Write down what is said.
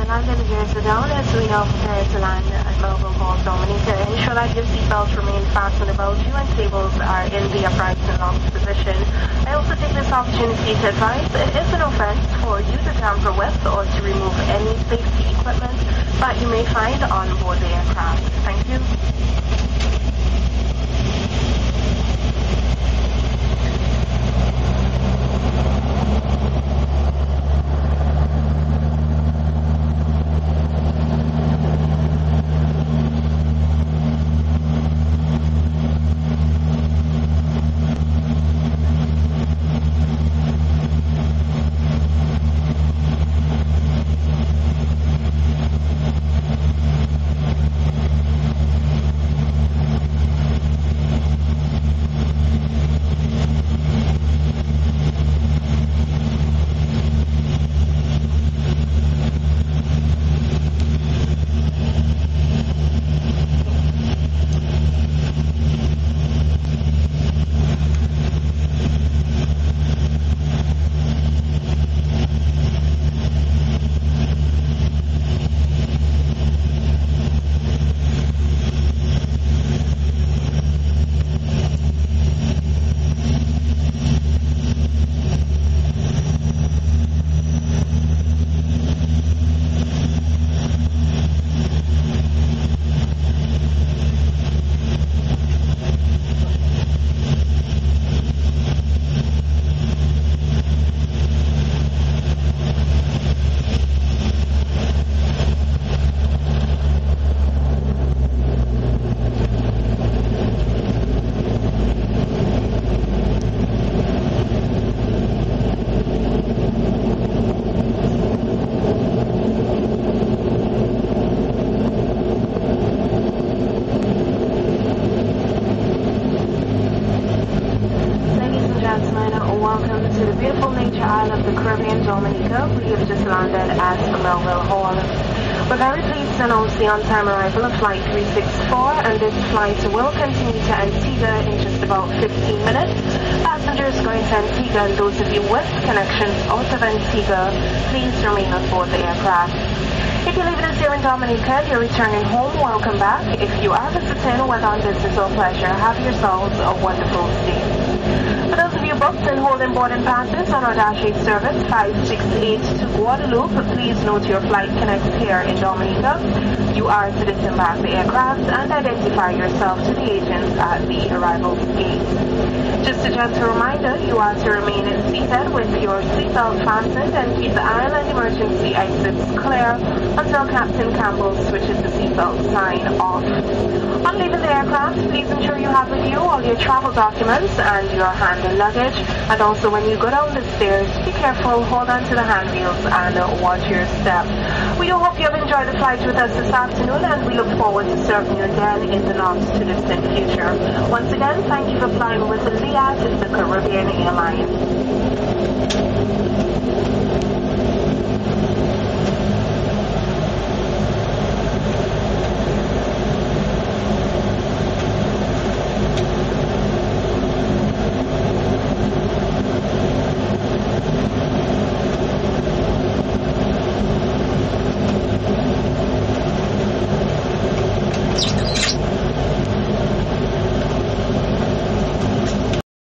London gears are down as we now prepare to land at Melbourne Hall, Dominica. Ensure that your seatbelts remain fastened about you and tables are in the upright and locked position. I also take this opportunity to advise it is an offense for you to tamper with or to remove any safety equipment that you may find on board the aircraft. Thank you. Welcome to the beautiful nature isle of the Caribbean, Dominica. We have just landed at Melville Hall. We're very pleased to announce the on-time arrival of Flight 364, and this flight will continue to Antigua in just about 15 minutes. Passengers going to Antigua and those of you with connections out of Antigua, please remain on board the aircraft. If you're leaving us here in Dominica and you're returning home, welcome back. If you are visiting, whether on business or pleasure, have yourselves a wonderful stay. For those of you booked and holding boarding passes on our Dash 8 service 568 to Guadeloupe, please note your flight connects here in Dominica. You are to disembark the aircraft and identify yourself to the agents at the arrival gate. Just a gentle reminder, you are to remain seated with your seatbelt fastened and keep the aisle and emergency exits clear until Captain Campbell switches the seatbelt sign off. On leaving the aircraft, please ensure you have with you all your travel documents and your hand and luggage. And also when you go down the stairs, be careful, hold on to the handrails and watch your step. We do hope you have enjoyed the flight with us this afternoon, and we look forward to serving you again in the not too distant future. Once again, thank you for flying with Liat, the Caribbean Airlines.